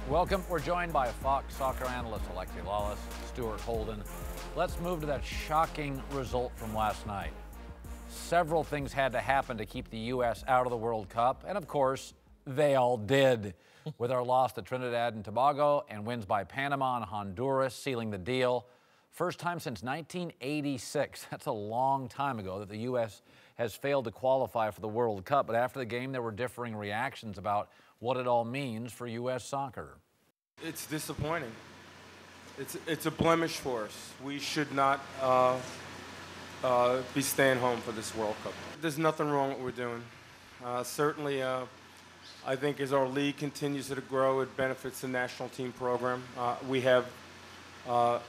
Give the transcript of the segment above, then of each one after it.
Welcome. We're joined by Fox soccer analyst Alexi Lawless, Stuart Holden. Let's move to that shocking result from last night. Several things had to happen to keep the U.S. out of the World Cup, and of course, they all did. With our loss to Trinidad and Tobago and wins by Panama and Honduras sealing the deal. First time since 1986, that's a long time ago, that the U.S. has failed to qualify for the World Cup. But after the game, there were differing reactions about what it all means for U.S. soccer. It's disappointing. It's a blemish for us. We should not be staying home for this World Cup. There's nothing wrong with what we're doing. Certainly, I think as our league continues to grow, it benefits the national team program. We have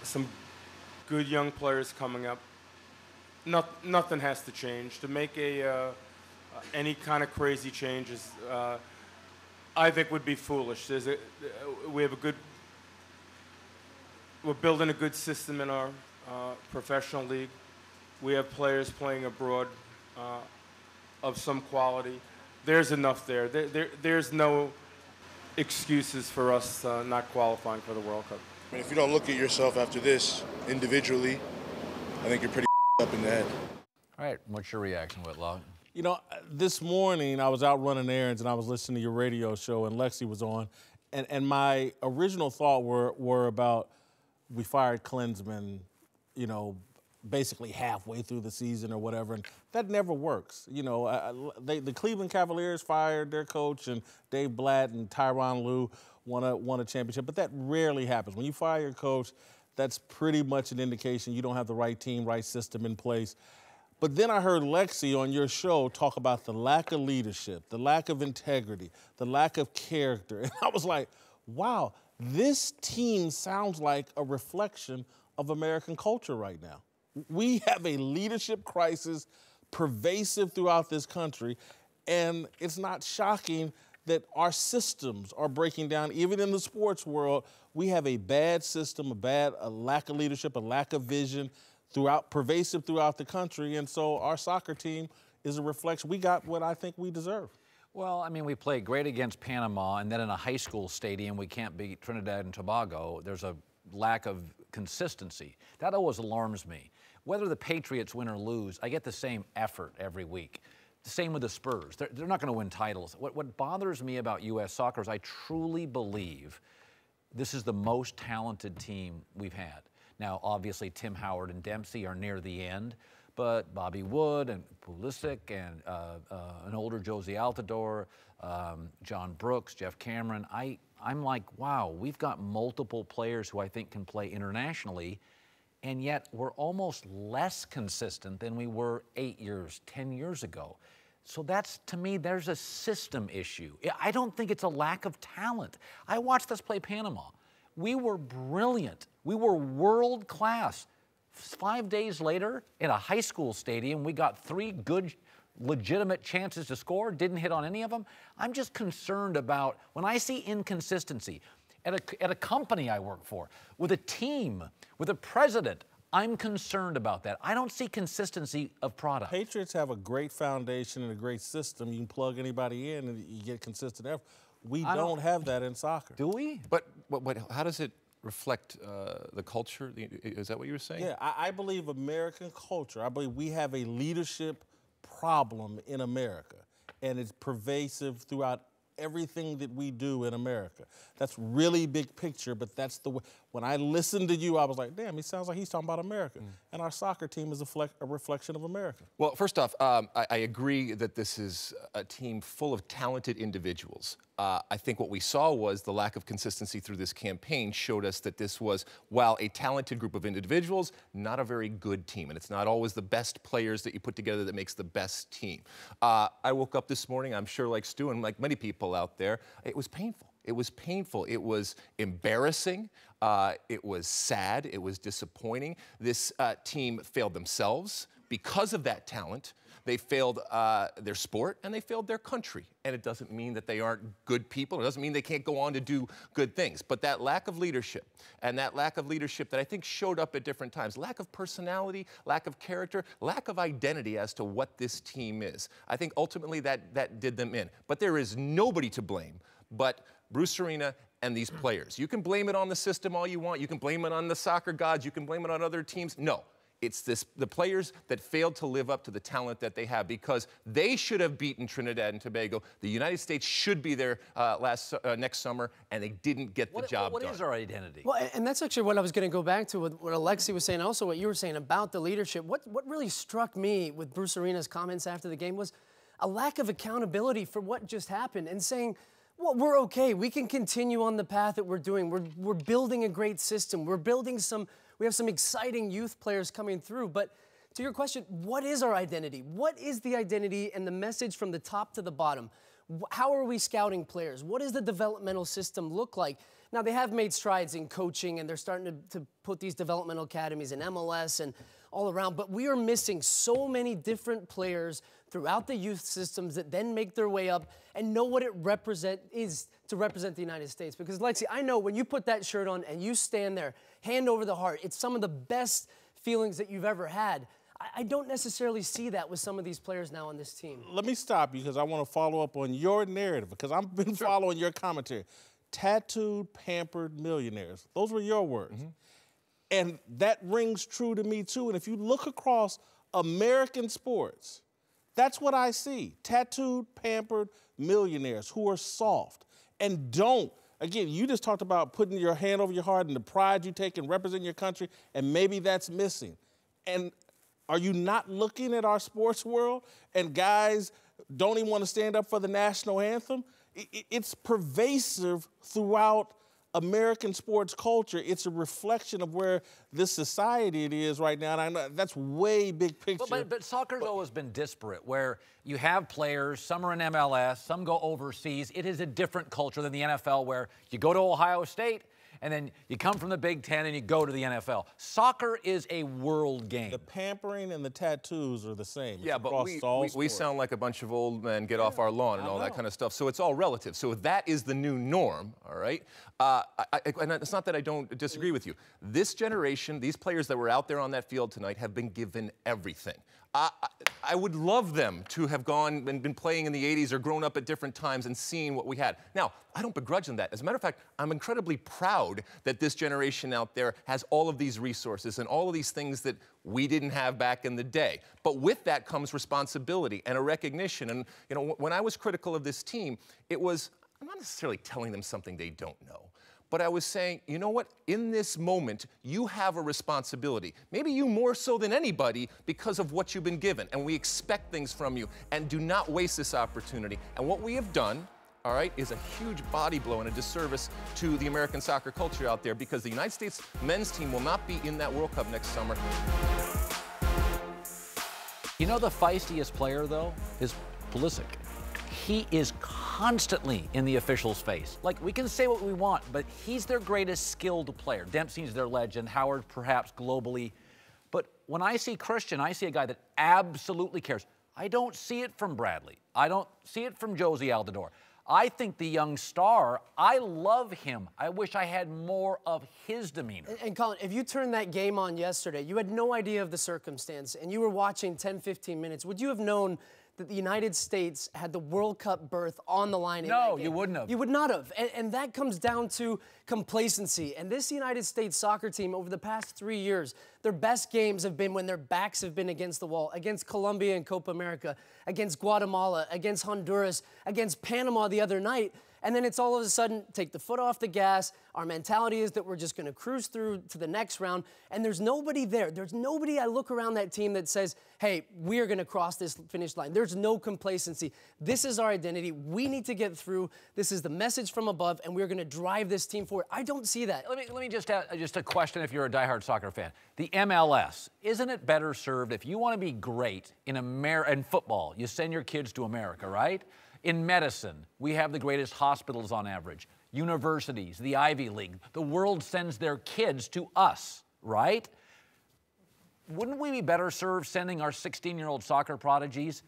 some good young players coming up. Nothing has to change. To make any kind of crazy changes, I think would be foolish. We're building a good system in our professional league. We have players playing abroad of some quality. There's enough there. There's no excuses for us not qualifying for the World Cup. I mean, if you don't look at yourself after this individually, I think you're pretty up in the head. All right, what's your reaction, Whitlock? You know, this morning I was out running errands and I was listening to your radio show and Lexi was on, and my original thought were about we fired Klinsman, you know, basically halfway through the season or whatever, and that never works. You know, the Cleveland Cavaliers fired their coach, and Dave Blatt and Tyronn Lue won a championship, but that rarely happens. When you fire your coach, that's pretty much an indication you don't have the right team, right system in place. But then I heard Lexi on your show talk about the lack of leadership, the lack of integrity, the lack of character, and I was like, wow, this team sounds like a reflection of American culture right now. We have a leadership crisis pervasive throughout this country, and it's not shocking that our systems are breaking down. Even in the sports world, we have a bad system, a lack of leadership, a lack of vision pervasive throughout the country, and so our soccer team is a reflection. We got what I think we deserve. Well, I mean, we played great against Panama, and then in a high school stadium, we can't beat Trinidad and Tobago. There's a lack of consistency. That always alarms me. Whether the Patriots win or lose, I get the same effort every week. The same with the Spurs. They're not going to win titles. What bothers me about U.S. soccer is I truly believe this is the most talented team we've had. Now, obviously, Tim Howard and Dempsey are near the end, but Bobby Wood and Pulisic and an older Josie Altidore, John Brooks, Jeff Cameron, I'm like, wow, we've got multiple players who I think can play internationally, and yet we're almost less consistent than we were 8 years, 10 years ago. So that's, to me, there's a system issue. I don't think it's a lack of talent. I watched us play Panama. We were brilliant. We were world class. 5 days later, in a high school stadium, we got 3 good, legitimate chances to score, didn't hit on any of them. I'm just concerned about, when I see inconsistency at a company I work for, with a team, with a president, I'm concerned about that. I don't see consistency of product. Patriots have a great foundation and a great system. You can plug anybody in and you get consistent effort. We don't have that in soccer. Do we? But how does it reflect the culture? Is that what you were saying? Yeah, I believe American culture. I believe we have a leadership problem in America, and it's pervasive throughout everything that we do in America. That's really big picture, but that's the way. When I listened to you, I was like, damn, he sounds like he's talking about America. And our soccer team is a reflection of America. Well, first off, I agree that this is a team full of talented individuals. I think what we saw was the lack of consistency through this campaign showed us that this was, while a talented group of individuals, not a very good team. And it's not always the best players that you put together that makes the best team. I woke up this morning, I'm sure like Stu and like many people out there, it was painful. It was painful. It was embarrassing. It was sad. It was disappointing. This team failed themselves because of that talent. They failed their sport and they failed their country. And it doesn't mean that they aren't good people. It doesn't mean they can't go on to do good things. But that lack of leadership, and that lack of leadership that I think showed up at different times, lack of personality, lack of character, lack of identity as to what this team is, I think ultimately that did them in. But there is nobody to blame but Bruce Arena and these players. You can blame it on the system all you want. You can blame it on the soccer gods. You can blame it on other teams. No. It's the players that failed to live up to the talent that they have, because they should have beaten Trinidad and Tobago. The United States should be there next summer, and they didn't get the job done. What is our identity? Well, and that's actually what I was going to go back to with what Alexi was saying, also what you were saying about the leadership. What really struck me with Bruce Arena's comments after the game was a lack of accountability for what just happened, and saying, well, we're okay. We can continue on the path that we're doing. We're building a great system. We have some exciting youth players coming through. But to your question, what is our identity? What is the identity and the message from the top to the bottom? How are we scouting players? What does the developmental system look like? Now, they have made strides in coaching, and they're starting to put these developmental academies in MLS and all around. But we are missing so many different players throughout the youth systems that then make their way up and know what it is to represent the United States. Because, Lexi, I know when you put that shirt on and you stand there, hand over the heart, it's some of the best feelings that you've ever had. I don't necessarily see that with some of these players now on this team. Let me stop you, because I want to follow up on your narrative, because I've been following your commentary. Tattooed, pampered millionaires. Those were your words. Mm-hmm. And that rings true to me, too. And if you look across American sports, that's what I see. Tattooed, pampered millionaires who are soft and don't. Again, you just talked about putting your hand over your heart and the pride you take in representing your country, and maybe that's missing. And are you not looking at our sports world and guys don't even want to stand up for the national anthem? It's pervasive throughout American sports culture. It's a reflection of where this society it is right now, and I know that's way big picture. But soccer's always been disparate, where you have players, some are in MLS, some go overseas. It is a different culture than the NFL, where you go to Ohio State, and then you come from the Big Ten and you go to the NFL. Soccer is a world game. The pampering and the tattoos are the same. Yeah, but we sound like a bunch of old men, get off our lawn and all that kind of stuff. So it's all relative. So that is the new norm, all right? And it's not that I don't disagree with you. This generation, these players that were out there on that field tonight have been given everything. I would love them to have gone and been playing in the 80s or grown up at different times and seen what we had. Now, I don't begrudge them that. As a matter of fact, I'm incredibly proud that this generation out there has all of these resources and all of these things that we didn't have back in the day. But with that comes responsibility and a recognition. And, you know, when I was critical of this team, it was, I'm not necessarily telling them something they don't know. But I was saying, you know what? In this moment, you have a responsibility. Maybe you more so than anybody because of what you've been given. And we expect things from you. And do not waste this opportunity. And what we have done, all right, is a huge body blow and a disservice to the American soccer culture out there, because the United States men's team will not be in that World Cup next summer. You know the feistiest player, though, is Pulisic. He is constantly in the official's face. Like, we can say what we want, but he's their greatest skilled player. Dempsey's their legend, Howard perhaps globally. But when I see Christian, I see a guy that absolutely cares. I don't see it from Bradley. I don't see it from Josie Altidore. I think the young star, I love him. I wish I had more of his demeanor. And Colin, if you turned that game on yesterday, you had no idea of the circumstance, and you were watching 10, 15 minutes, would you have known that the United States had the World Cup berth on the line in that game? No, you wouldn't have. You would not have. And that comes down to complacency. And this United States soccer team, over the past 3 years, their best games have been when their backs have been against the wall, against Colombia in Copa America, against Guatemala, against Honduras, against Panama the other night. And then it's all of a sudden, take the foot off the gas. Our mentality is that we're just going to cruise through to the next round. And there's nobody there. There's nobody I look around that team that says, hey, we are going to cross this finish line. There's no complacency. This is our identity. We need to get through. This is the message from above, and we're going to drive this team forward. I don't see that. Let me just ask just a question if you're a diehard soccer fan. The MLS, isn't it better served if you want to be great in football, you send your kids to America, right? In medicine, we have the greatest hospitals on average. Universities, the Ivy League, the world sends their kids to us, right? Wouldn't we be better served sending our 16-year-old soccer prodigies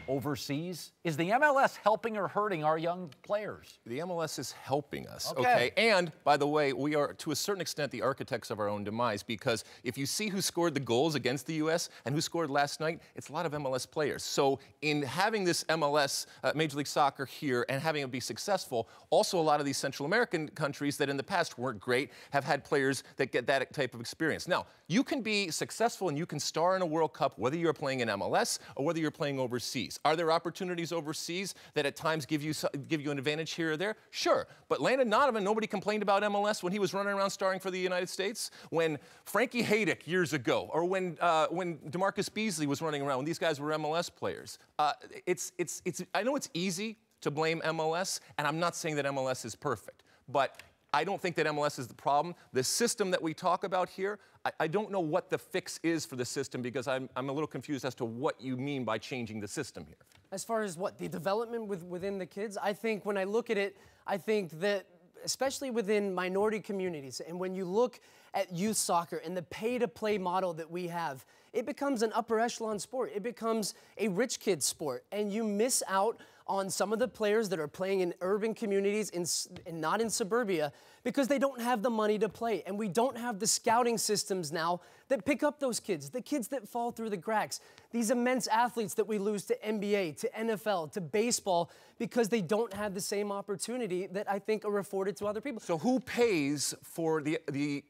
overseas? Is the MLS helping or hurting our young players? The MLS is helping us, Okay. okay? And, by the way, we are, to a certain extent, the architects of our own demise, because if you see who scored the goals against the U.S. and who scored last night, it's a lot of MLS players. So in having this MLS, Major League Soccer here, and having it be successful, also a lot of these Central American countries that in the past weren't great have had players that get that type of experience. Now, you can be successful and you can star in a World Cup whether you're playing in MLS or whether you're playing overseas. Are there opportunities overseas that at times give you an advantage here or there? Sure. But Landon Donovan, nobody complained about MLS when he was running around starring for the United States. When Frankie Haydick years ago, or when DeMarcus Beasley was running around, when these guys were MLS players. I know it's easy to blame MLS, and I'm not saying that MLS is perfect, but I don't think that MLS is the problem. The system that we talk about here, I don't know what the fix is for the system, because I'm a little confused as to what you mean by changing the system here. As far as what, the development within the kids, I think when I look at it, I think that especially within minority communities, and when you look at youth soccer and the pay-to-play model that we have, it becomes an upper echelon sport. It becomes a rich kid sport, and you miss out on some of the players that are playing in urban communities and not in suburbia because they don't have the money to play. And we don't have the scouting systems now that pick up those kids, the kids that fall through the cracks, these immense athletes that we lose to NBA, to NFL, to baseball, because they don't have the same opportunity that I think are afforded to other people. So who pays for the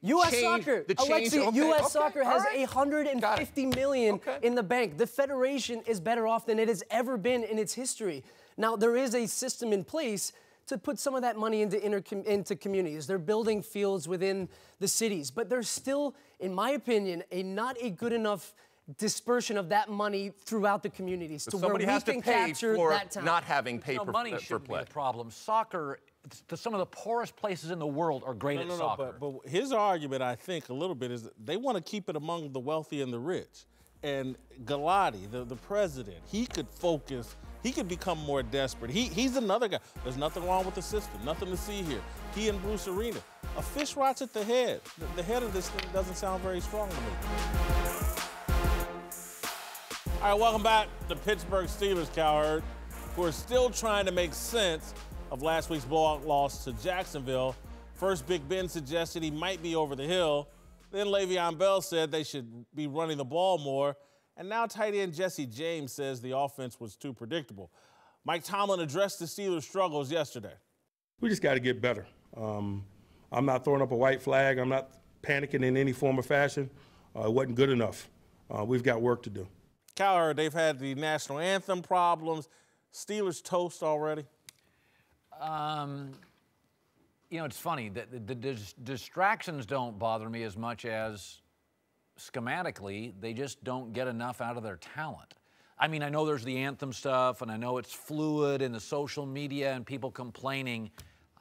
U.S. change, Soccer. the change? Alexi, Okay, U.S. okay, Soccer all has right. $150 million Okay. in the bank. The Federation is better off than it has ever been in its history. Now, there is a system in place to put some of that money into communities. They're building fields within the cities, but there's still, in my opinion, not a good enough dispersion of that money throughout the communities to where we can capture that talent. Not having pay No, for money for shouldn't play. be the problem. Soccer, some of the poorest places in the world are great at soccer. But his argument, I think, a little bit is that they want to keep it among the wealthy and the rich. And Galati, the president, he could focus. He could become more desperate. He's another guy. There's nothing wrong with the system. Nothing to see here. He and Bruce Arena. A fish rots at the head. The head of this thing doesn't sound very strong to me. All right, welcome back. The Pittsburgh Steelers, Cowherd, who are still trying to make sense of last week's blowout loss to Jacksonville. First, Big Ben suggested he might be over the hill. Then Le'Veon Bell said they should be running the ball more. And now tight end Jesse James says the offense was too predictable. Mike Tomlin addressed the Steelers' struggles yesterday. We just got to get better. I'm not throwing up a white flag. I'm not panicking in any form or fashion. It wasn't good enough. We've got work to do. Cowherd, they've had the national anthem problems. Steelers toast already? You know, it's funny. The distractions don't bother me as much as schematically, they just don't get enough out of their talent. I mean, I know there's the anthem stuff, and I know it's fluid in the social media and people complaining.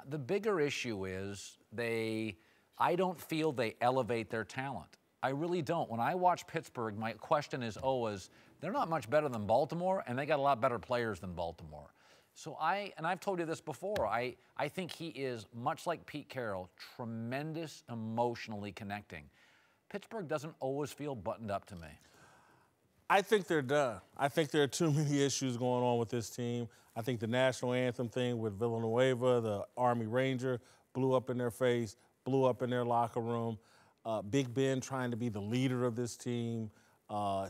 The bigger issue is I don't feel they elevate their talent. I really don't. When I watch Pittsburgh, my question is always, they're not much better than Baltimore, and they got a lot better players than Baltimore. So and I've told you this before, I think he is, much like Pete Carroll, tremendous emotionally connecting. Pittsburgh doesn't always feel buttoned up to me. I think they're done. I think there are too many issues going on with this team. I think the national anthem thing with Villanueva, the Army Ranger, blew up in their face, blew up in their locker room. Big Ben trying to be the leader of this team.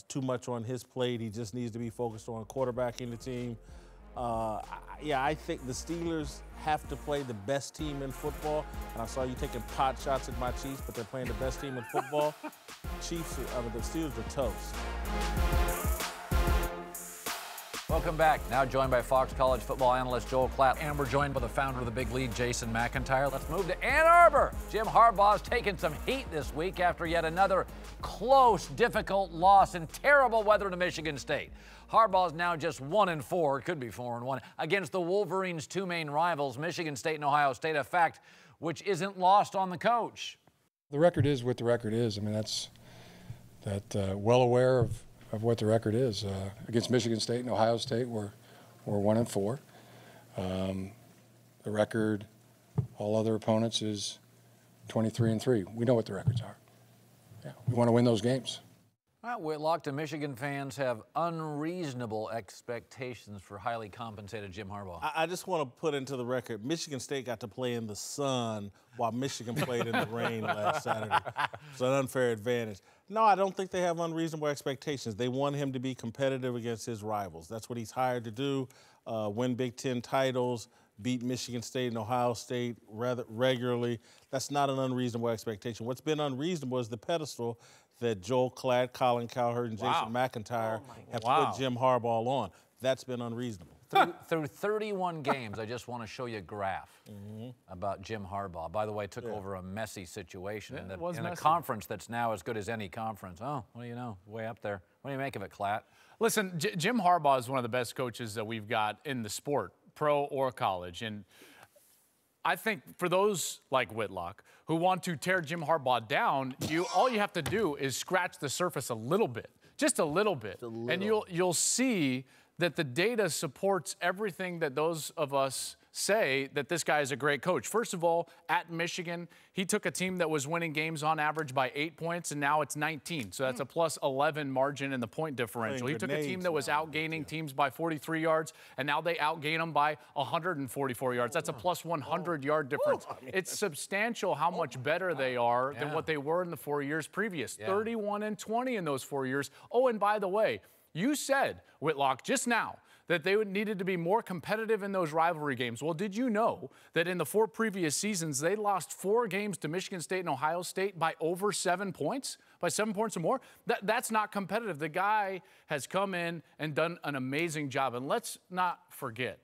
Too much on his plate. He just needs to be focused on quarterbacking the team. I think the Steelers have to play the best team in football. And I saw you taking pot shots at my Chiefs, but they're playing the best team in football. The Steelers are toast. Welcome back. Now joined by Fox College football analyst Joel Klatt, and we're joined by the founder of the Big Lead, Jason McIntyre. Let's move to Ann Arbor. Jim Harbaugh's taken some heat this week after yet another close, difficult loss in terrible weather to Michigan State. Harbaugh's now just 1-4, could be 4-1, against the Wolverines' two main rivals, Michigan State and Ohio State, a fact which isn't lost on the coach. The record is what the record is. I mean, that's well aware of what the record is. Against Michigan State and Ohio State, we're 1-4. The record, all other opponents, is 23-3. We know what the records are. Yeah, we want to win those games. All right, Whitlock, do Michigan fans have unreasonable expectations for highly compensated Jim Harbaugh? I just want to put into the record, Michigan State got to play in the sun while Michigan played in the rain last Saturday. It's an unfair advantage. No, I don't think they have unreasonable expectations. They want him to be competitive against his rivals. That's what he's hired to do, win Big Ten titles, beat Michigan State and Ohio State rather regularly. That's not an unreasonable expectation. What's been unreasonable is the pedestal that Joel Klatt, Colin Cowherd, and Jason McIntyre have put Jim Harbaugh on. That's been unreasonable. Through 31 games, I just want to show you a graph about Jim Harbaugh. By the way, took over a messy situation in a conference that's now as good as any conference. Oh, what do you know? Way up there. What do you make of it, Klatt? Listen, Jim Harbaugh is one of the best coaches that we've got in the sport, pro or college. And I think for those like Whitlock who want to tear Jim Harbaugh down, all you have to do is scratch the surface a little bit, just a little bit, and you'll see that the data supports everything that those of us say that this guy is a great coach. First of all, at Michigan, he took a team that was winning games on average by 8 points, and now it's 19. So that's a plus 11 margin in the point differential. He took a team that was outgaining teams by 43 yards, and now they outgain them by 144 yards. That's a plus 100-yard difference. It's substantial how much better they are than what they were in the 4 years previous. 31-20 in those 4 years. Oh, and by the way, you said, Whitlock, just now, that they needed to be more competitive in those rivalry games. Well, did you know that in the 4 previous seasons, they lost 4 games to Michigan State and Ohio State by over 7 points, by 7 points or more? That's not competitive. The guy has come in and done an amazing job. And let's not forget,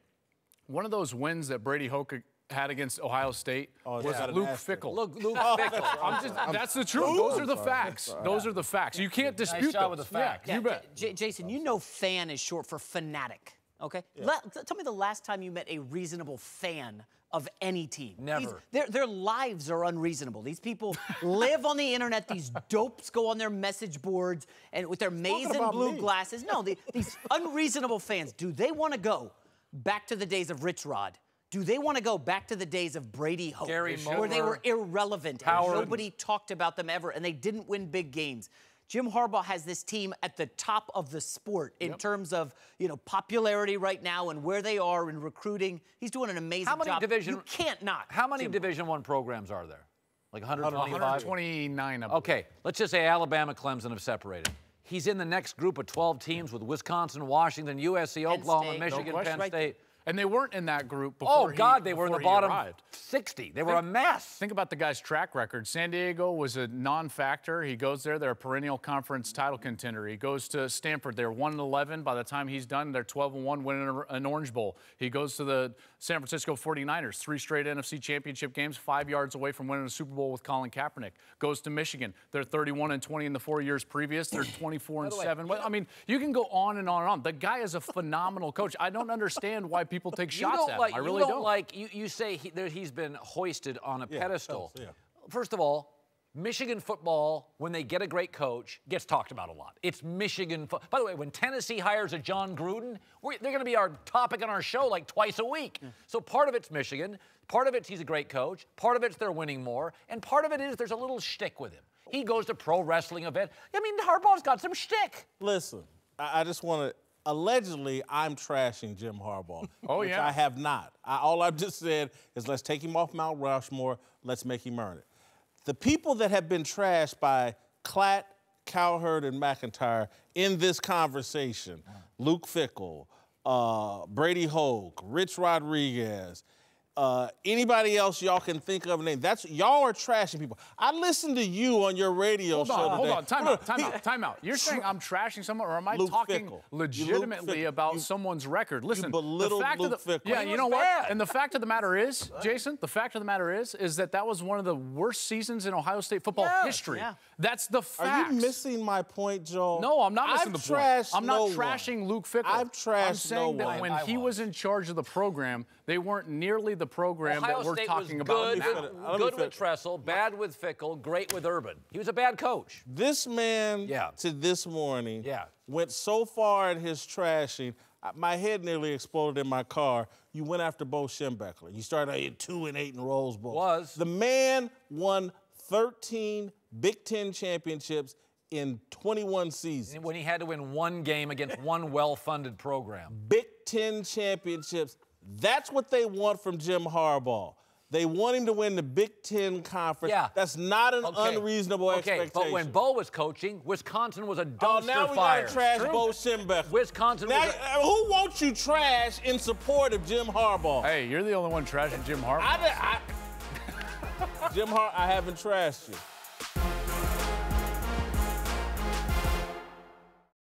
one of those wins that Brady Hoke had against Ohio State was Luke Fickell. Luke Fickell. That's the truth. Those are the facts. Those are the facts. You can't dispute those. With the facts. You bet. Jason, you know fan is short for fanatic, okay? Tell me the last time you met a reasonable fan of any team. Never. Their lives are unreasonable. These people live on the internet. These dopes go on their message boards and with their maize and blue glasses. No, these unreasonable fans, do they want to go back to the days of Rich Rod? Do they want to go back to the days of Brady Hoke, where they were irrelevant and nobody talked about them ever, and they didn't win big games? Jim Harbaugh has this team at the top of the sport in terms of popularity right now and where they are in recruiting. He's doing an amazing job. You can't not. How many Division I programs are there? Like 125? 129 of them. Okay, let's just say Alabama, Clemson have separated. He's in the next group of 12 teams with Wisconsin, Washington, USC, Oklahoma, Michigan, Penn State. And they weren't in that group before they were in the bottom 60. They were a mess. Think about the guy's track record. San Diego was a non-factor. He goes there. They're a perennial conference title contender. He goes to Stanford. They're 1-11. By the time he's done, they're 12-1, winning an Orange Bowl. He goes to the San Francisco 49ers, 3 straight NFC championship games, 5 yards away from winning a Super Bowl with Colin Kaepernick. Goes to Michigan. They're 31-20 in the 4 years previous. They're 24-7. I mean, you can go on and on and on. The guy is a phenomenal coach. I don't understand why people take shots at him. I really don't. You say he's been hoisted on a pedestal. First of all, Michigan football, when they get a great coach, gets talked about a lot. It's Michigan football. By the way, when Tennessee hires a John Gruden, they're going to be our topic on our show like twice a week. So part of it's Michigan, part of it's he's a great coach, part of it's they're winning more, and part of it is there's a little shtick with him. He goes to pro wrestling event. I mean, Harbaugh's got some shtick. Listen, I just want to. Allegedly, I'm trashing Jim Harbaugh. Which I have not. All I've just said is let's take him off Mount Rushmore. Let's make him earn it. The people that have been trashed by Klatt, Cowherd, and McIntyre in this conversation, Luke Fickell, Brady Hoke, Rich Rodriguez, anybody else y'all can think of a name. Y'all are trashing people. I listened to you on your radio show today. Hold on, time out. You're saying I'm trashing someone, or am I talking legitimately about someone's record? Listen, you belittled Luke Fickell. Yeah, you know what? And the fact of the matter is, Jason, the fact of the matter is that was one of the worst seasons in Ohio State football history. That's the fact. Are you missing my point, Joel? No, I'm not missing the point. I'm not no trashing Luke Fickell. I've trashed I'm saying that when he was in charge of the program, they weren't nearly the program Ohio that we're State talking was about good, now. Good with Tressel, bad with Fickell, great with Urban. He was a bad coach. This man to this morning went so far in his trashing, my head nearly exploded in my car. You went after Bo Schembechler. You started at 2-8 in Rose Bowl. Was. The man won 13 Big Ten championships in 21 seasons. When he had to win one game against one well-funded program. Big Ten championships. That's what they want from Jim Harbaugh. They want him to win the Big Ten Conference. Yeah. That's not an unreasonable expectation. But when Bo was coaching, Wisconsin was a dumpster fire. Oh, now we got to trash Bo Schembechler. Wisconsin now, was who wants you trash in support of Jim Harbaugh? Hey, you're the only one trashing Jim Harbaugh. Jim Harbaugh, I haven't trashed you.